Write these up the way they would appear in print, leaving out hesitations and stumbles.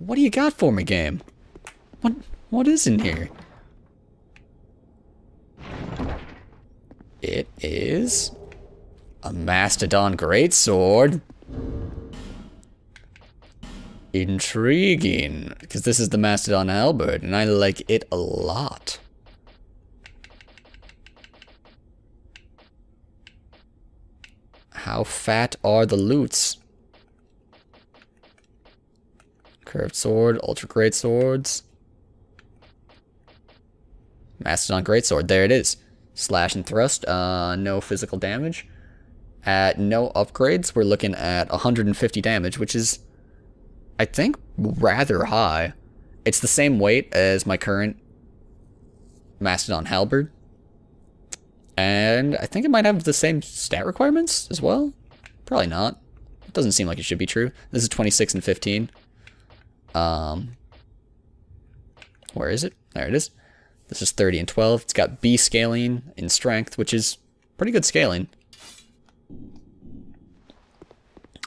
What do you got for me, game? What is in here? It is a Mastodon Greatsword. Intriguing, because this is the Mastodon Halberd, and I like it a lot. How fat are the loots? Curved sword, ultra great swords. Mastodon Greatsword, there it is. Slash and thrust, no physical damage. At no upgrades, we're looking at 150 damage, which is, I think, rather high. It's the same weight as my current Mastodon Halberd. And I think it might have the same stat requirements as well. Probably not. It doesn't seem like it should be true. This is 26 and 15. Where is it? There it is. This is 30 and 12. It's got B scaling in strength, which is pretty good scaling.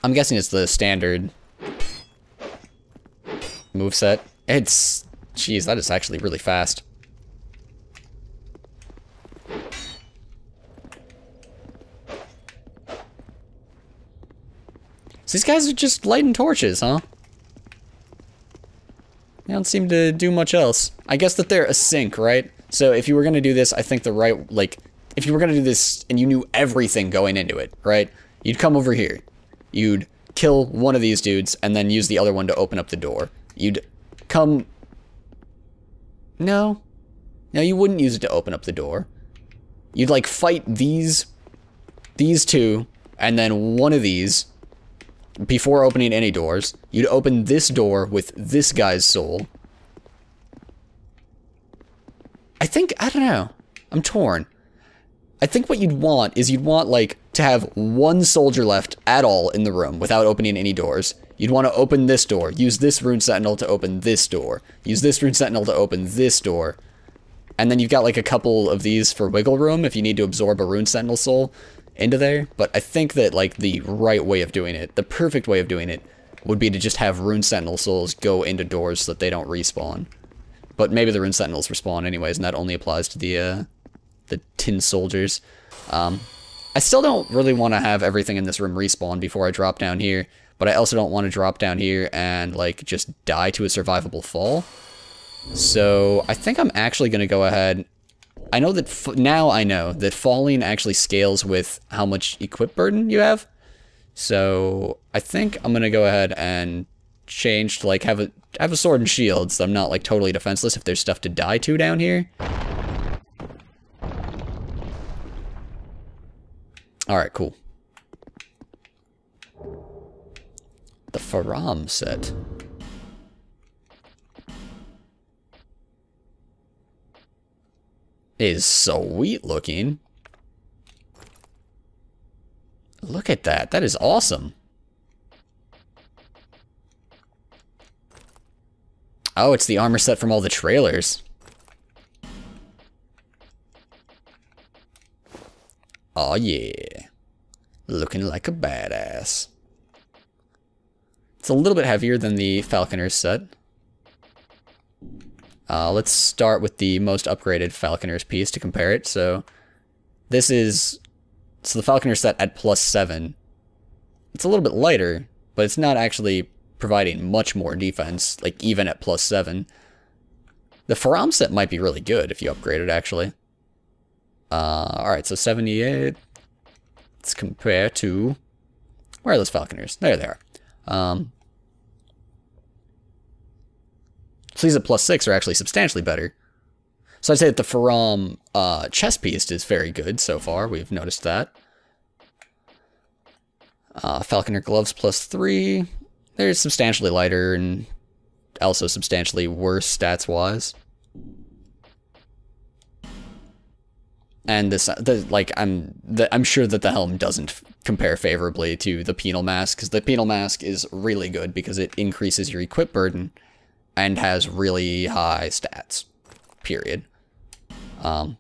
I'm guessing it's the standard moveset. It's... Jeez, that is actually really fast. So these guys are just lighting torches, huh? They don't seem to do much else. I guess that they're a sync, right? So if you were gonna do this, I think the right, like, if you were gonna do this and you knew everything going into it, right? You'd come over here. You'd kill one of these dudes and then use the other one to open up the door. You'd come... No. No, you wouldn't use it to open up the door. You'd, like, fight these two, and then one of these... Before opening any doors, you'd open this door with this guy's soul. I don't know. I'm torn. I think what you'd want is like, to have one soldier left at all in the room without opening any doors. You'd want to open this door, use this rune sentinel to open this door, use this rune sentinel to open this door. And then you've got, like, a couple of these for wiggle room if you need to absorb a rune sentinel soul into there. But I think that, like, the right way of doing it, the perfect way of doing it, would be to just have rune sentinel souls go into doors so that they don't respawn. But maybe the rune sentinels respawn anyways, and that only applies to the tin soldiers. I still don't really want to have everything in this room respawn before I drop down here, but I also don't want to drop down here and, like, just die to a survivable fall. So I think I'm actually going to go ahead... I know that now I know that falling actually scales with how much equip burden you have. So I think I'm gonna go ahead and change to, like, have a sword and shield, so I'm not, like, totally defenseless if there's stuff to die to down here. All right, cool. The Faram set. Is sweet looking. Look at that. That is awesome. Oh, it's the armor set from all the trailers. Oh yeah. Looking like a badass. It's a little bit heavier than the Falconer's set. Let's start with the most upgraded Falconer's piece to compare it. So this is... So the Falconer's set at +7. It's a little bit lighter, but it's not actually providing much more defense, like even at +7. The Faram set might be really good if you upgrade it, actually. Alright, so 78. Let's compare to... Where are those Falconers? There they are. So these at +6 are actually substantially better. So I'd say that the Faram chest piece is very good so far. We've noticed that. Falconer gloves +3. They're substantially lighter and also substantially worse stats-wise. And this, I'm sure that the helm doesn't compare favorably to the penal mask, because the penal mask is really good because it increases your equip burden and has really high stats. Period. I'm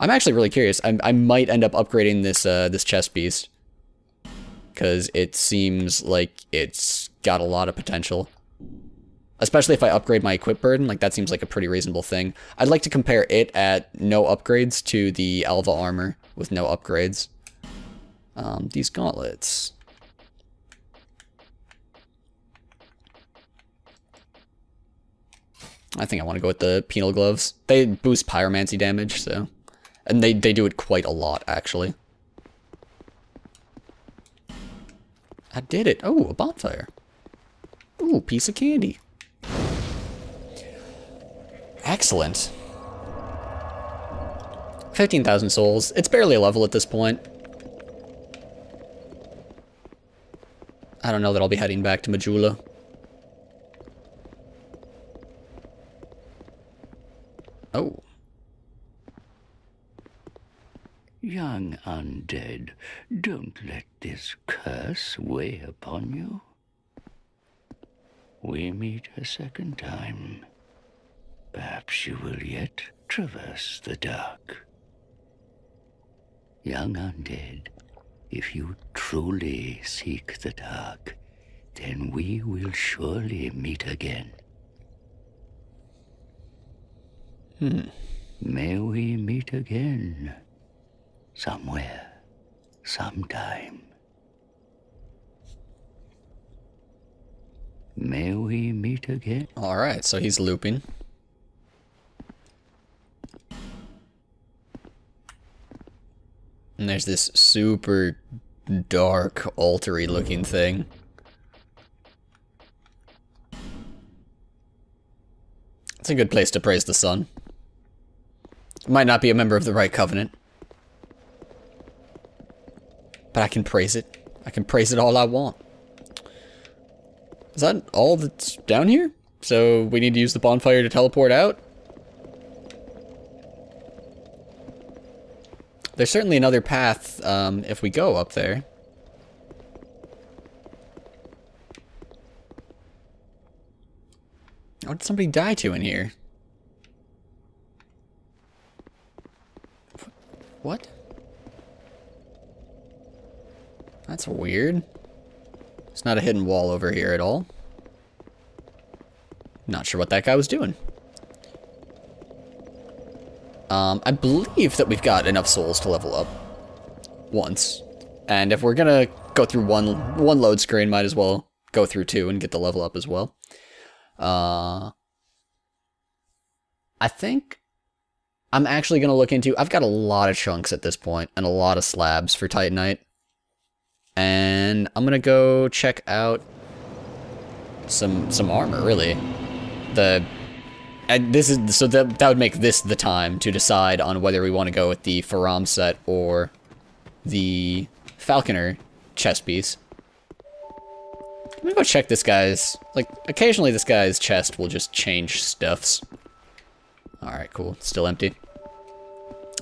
actually really curious. I might end up upgrading this this chest piece because it seems like it's got a lot of potential. Especially if I upgrade my equip burden, like that seems like a pretty reasonable thing. I'd like to compare it at no upgrades to the Alva armor with no upgrades. These gauntlets. I think I want to go with the penal gloves. They boost pyromancy damage, so... And they do it quite a lot, actually. I did it. Oh, a bonfire. Ooh, piece of candy. Excellent. 15,000 souls. It's barely a level at this point. I don't know that I'll be heading back to Majula. Oh. Young undead, don't let this curse weigh upon you. We meet a second time. Perhaps you will yet traverse the dark. Young undead, if you truly seek the dark, then we will surely meet again. May we meet again, somewhere, sometime. May we meet again? Alright, so he's looping. And there's this super dark, altar-y looking thing. It's a good place to praise the sun. Might not be a member of the right covenant. But I can praise it. I can praise it all I want. Is that all that's down here? So we need to use the bonfire to teleport out? There's certainly another path if we go up there. What did somebody die to in here? What? That's weird. It's not a hidden wall over here at all. Not sure what that guy was doing. I believe that we've got enough souls to level up once. And if we're gonna go through one load screen, might as well go through two and get the level up as well. I think I'm actually gonna look into... I've got a lot of chunks at this point and a lot of slabs for Titanite. And I'm gonna go check out some armor, really. And this is so that would make this the time to decide on whether we want to go with the Faram set or the Falconer chest piece. Let me go check this guy's... Like, occasionally this guy's chest will just change stuffs. Alright, cool. Still empty.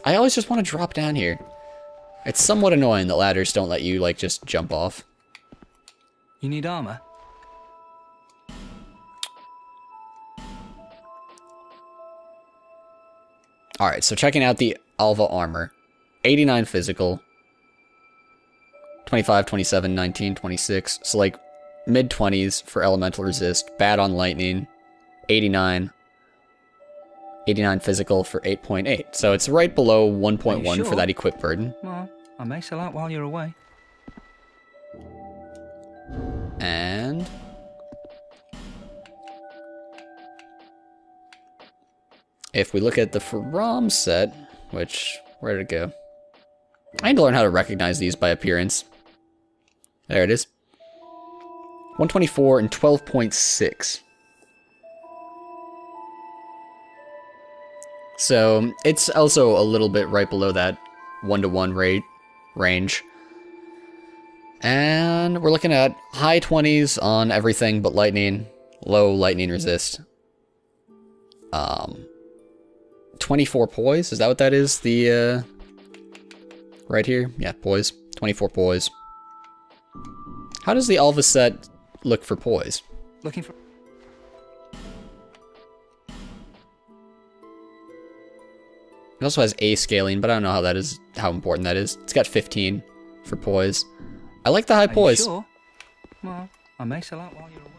I always just want to drop down here. It's somewhat annoying that ladders don't let you, like, just jump off. You need armor? Alright, so checking out the Alva armor. 89 physical. 25, 27, 19, 26. So, like, mid-20s for elemental resist. Bad on lightning. 89. 89 physical for 8.8. So it's right below 1.1 sure? for that equip burden. Well, I may sell out while you're away. And... if we look at the Faram set, which, where did it go? I need to learn how to recognize these by appearance. There it is. 124 and 12.6. So, it's also a little bit right below that 1-to-1 rate range. And we're looking at high 20s on everything but lightning, low lightning resist. 24 poise, is that what that is? The, right here? Yeah, poise. 24 poise. How does the Alva set look for poise? Looking for... It also has A scaling, but I don't know how that is, how important that is. It's got 15 for poise. I like the high poise. Sure? Well, I may sell out while you're away.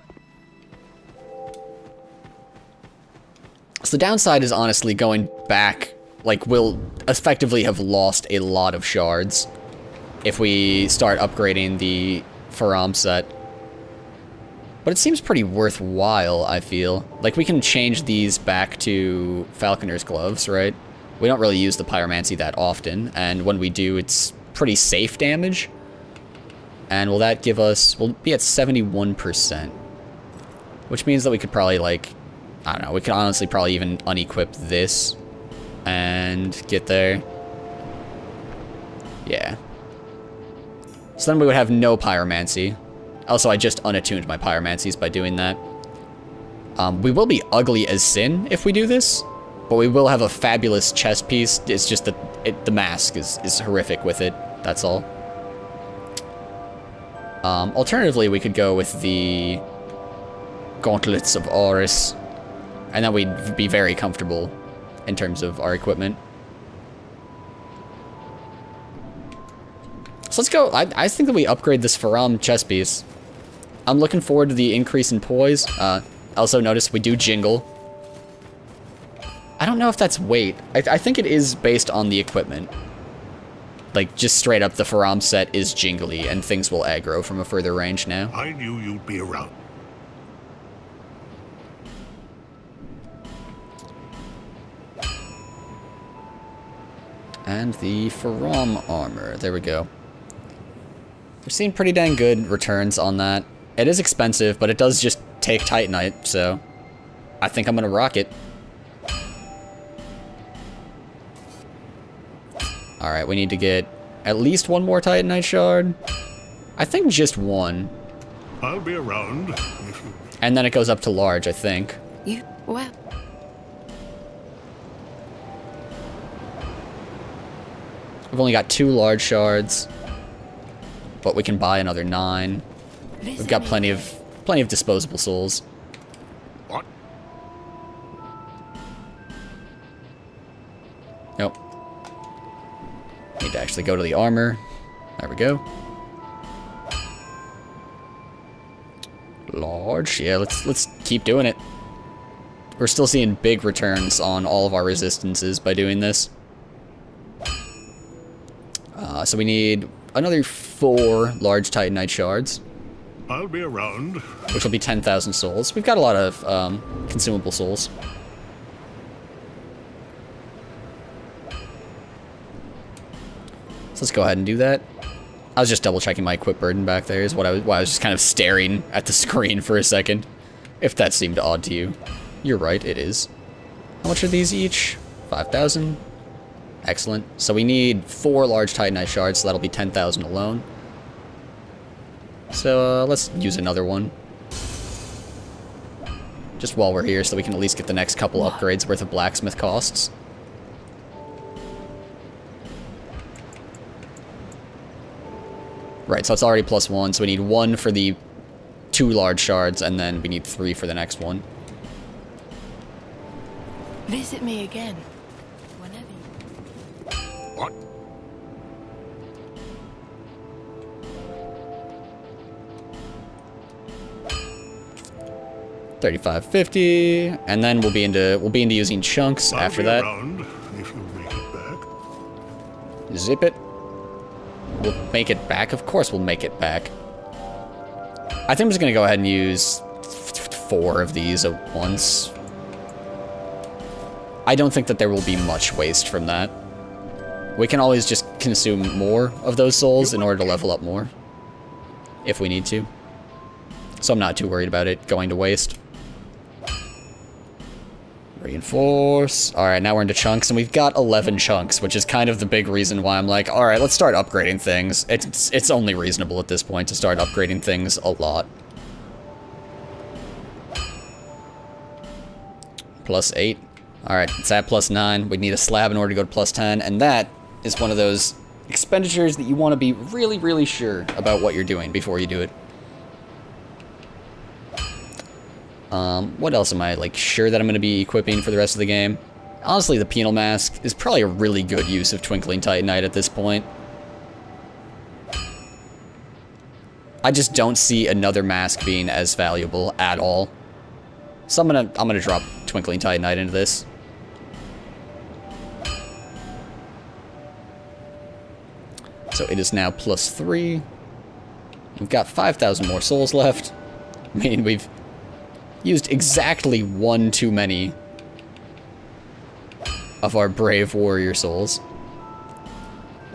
So the downside is honestly going back, like, we'll effectively have lost a lot of shards if we start upgrading the Faram set. But it seems pretty worthwhile, I feel. Like, we can change these back to Falconer's Gloves, right? We don't really use the Pyromancy that often, and when we do, it's pretty safe damage. And will that give us... we'll be at 71%. Which means that we could probably, like... I don't know, we could honestly probably even unequip this and get there. Yeah. So then we would have no Pyromancy. Also, I just unattuned my Pyromancies by doing that. We will be ugly as sin if we do this, but we will have a fabulous chest piece. It's just that the mask is horrific with it, that's all. Alternatively, we could go with the Gauntlets of Auris, and then we'd be very comfortable in terms of our equipment. So let's go. I think that we upgrade this Faram chest piece. I'm looking forward to the increase in poise. Also notice we do jingle. I don't know if that's weight. I think it is based on the equipment. Like, just straight up, the Faram set is jingly, and things will aggro from a further range now. I knew you'd be around. And the Faram armor. There we go. We've seen pretty dang good returns on that. It is expensive, but it does just take Titanite, so I think I'm gonna rock it. Alright, we need to get at least one more Titanite shard. I think just one. I'll be around. And then it goes up to large, I think. Well. We've only got 2 large shards, but we can buy another 9. We've got plenty of disposable souls. What? Nope. Need to actually go to the armor. There we go. Large. Yeah, let's keep doing it. We're still seeing big returns on all of our resistances by doing this. So we need another 4 large Titanite shards. I'll be around. Which will be 10,000 souls. We've got a lot of consumable souls. So let's go ahead and do that. I was just double checking my equip burden back there is why I was just kind of staring at the screen for a second. If that seemed odd to you. You're right, it is. How much are these each? 5,000. Excellent. So we need 4 large Titanite shards, so that'll be 10,000 alone. So let's use another one. Just while we're here, so we can at least get the next couple upgrades worth of blacksmith costs. Right, so it's already +1, so we need 1 for the 2 large shards, and then we need 3 for the next one. Visit me again. Whenever you... What? $35.50, and then we'll be into using chunks I'll after be that. around if you make it back. Zip it. We'll make it back. Of course we'll make it back. I think I'm just gonna go ahead and use 4 of these at once. I don't think that there will be much waste from that. We can always just consume more of those souls in order to level up more, if we need to. So I'm not too worried about it going to waste. Reinforce. Alright, now we're into chunks, and we've got 11 chunks, which is kind of the big reason why I'm like, alright, let's start upgrading things. It's only reasonable at this point to start upgrading things a lot. +8. Alright, it's at +9. We need a slab in order to go to +10, and that is one of those expenditures that you want to be really, really sure about what you're doing before you do it. What else am I, like, sure that I'm going to be equipping for the rest of the game? Honestly, the Penal Mask is probably a really good use of Twinkling Titanite at this point. I just don't see another mask being as valuable at all. So I'm gonna drop Twinkling Titanite into this. So it is now +3. We've got 5,000 more souls left. I mean, we've used exactly 1 too many of our brave warrior souls.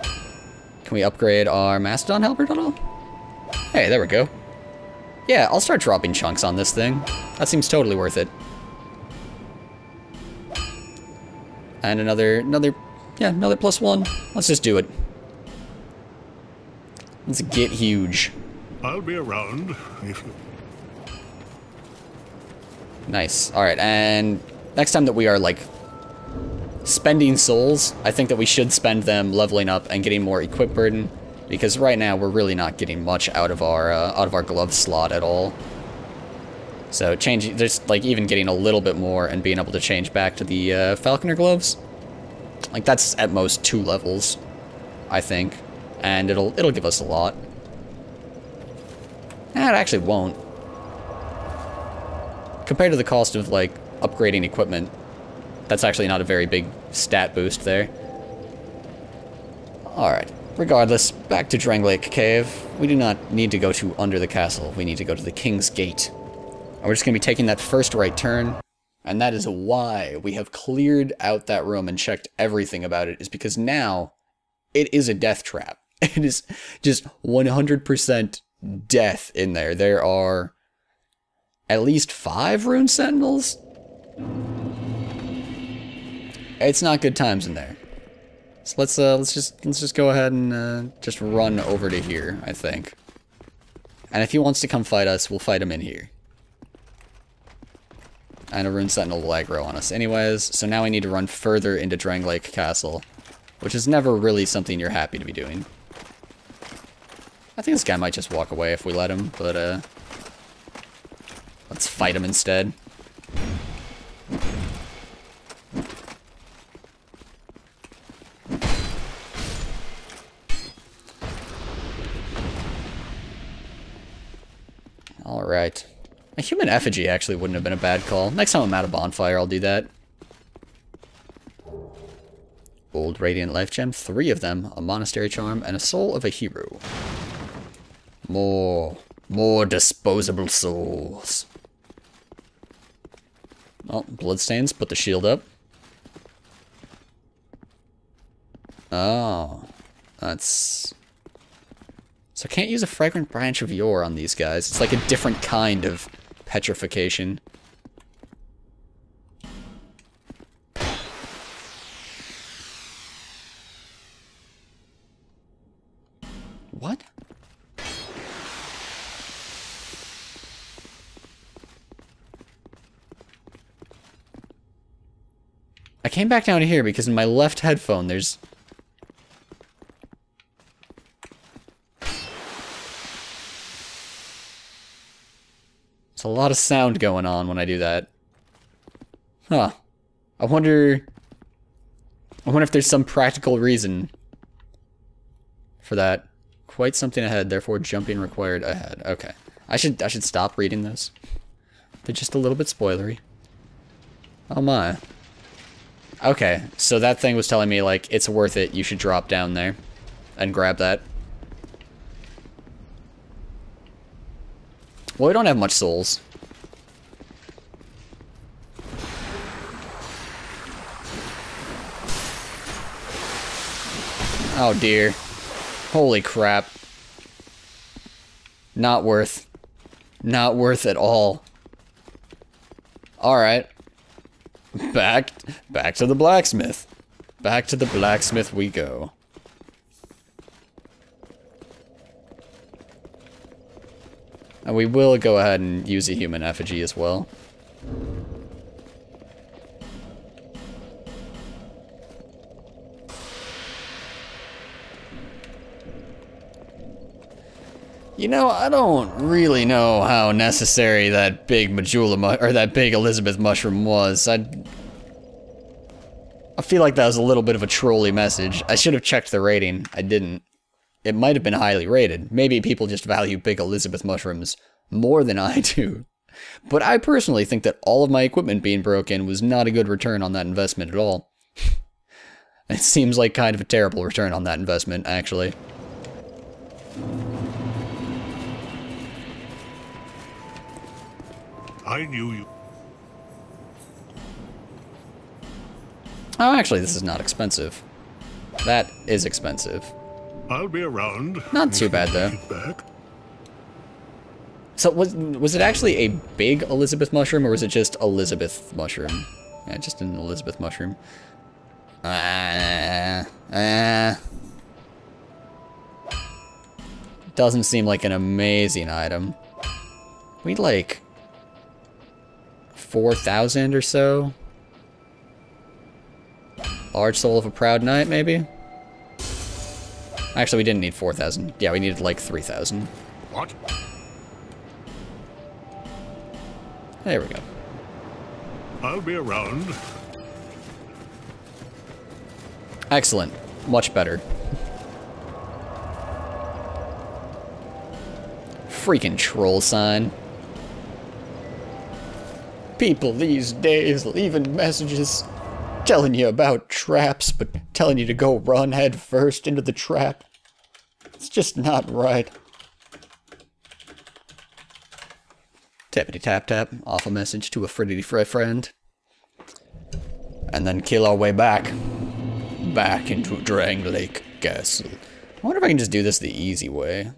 Can we upgrade our Mastodon Halberd at all? Hey, there we go. Yeah, I'll start dropping chunks on this thing. That seems totally worth it. And another +1. Let's just do it. Let's get huge. I'll be around if you... Nice. Alright, and next time that we are, like, spending souls, I think that we should spend them leveling up and getting more equip burden, because right now we're really not getting much out of our glove slot at all. So changing, just like even getting a little bit more and being able to change back to the falconer gloves, like that's at most 2 levels, I think, and it'll give us a lot. It actually won't. Compared to the cost of like upgrading equipment, that's actually not a very big stat boost there. Alright, regardless, back to Dranglake Cave. We do not need to go to under the castle, we need to go to the King's Gate. And we're just going to be taking that first right turn, and that is why we have cleared out that room and checked everything about it, is because now it is a death trap. It is just 100% death in there. There are at least 5 rune sentinels. It's not good times in there. So let's just go ahead and just run over to here, I think. And if he wants to come fight us, we'll fight him in here. And a rune sentinel will aggro on us anyways, so now we need to run further into Dranglake Castle, which is never really something you're happy to be doing. I think this guy might just walk away if we let him, but let's fight him instead. Alright. A human effigy actually wouldn't have been a bad call. Next time I'm at a bonfire, I'll do that. Old Radiant Life Gem, 3 of them, a Monastery Charm, and a Soul of a Hero. More disposable souls. Oh, bloodstains, put the shield up. Oh, that's... So I can't use a Fragrant Branch of Yore on these guys. It's like a different kind of petrification. What? I came back down here because in my left headphone there's... There's a lot of sound going on when I do that. Huh. I wonder if there's some practical reason for that. Quite something ahead, therefore jumping required ahead. Okay. I should stop reading those. They're just a little bit spoilery. Oh my. Okay, so that thing was telling me, like, it's worth it, you should drop down there and grab that. Well, we don't have much souls. Oh dear. Holy crap. Not worth. Not worth at all. Alright. Back to the blacksmith. Back to the blacksmith we go. And we will go ahead and use a human effigy as well. You know, I don't really know how necessary that big or that big Elizabeth mushroom was. I feel like that was a little bit of a trolly message. I should have checked the rating. I didn't. It might have been highly rated. Maybe people just value big Elizabeth mushrooms more than I do. But I personally think that all of my equipment being broken was not a good return on that investment at all. It seems like kind of a terrible return on that investment, actually. I knew you. Oh, actually, this is not expensive. That is expensive. I'll be around. Not too bad, though. Get back. So, was it actually a big Elizabeth mushroom, or was it just Elizabeth mushroom? Yeah, just an Elizabeth mushroom. Doesn't seem like an amazing item. We like 4,000 or so. Large soul of a proud knight, maybe? Actually, we didn't need 4,000. Yeah, we needed like 3,000. What? There we go. I'll be around. Excellent. Much better. Freaking troll sign. People these days leaving messages telling you about traps, but telling you to go run head first into the trap. It's just not right. Tappity tap tap, off a message to a frittity friend. And then kill our way back. Back into Drang Lake Castle. I wonder if I can just do this the easy way.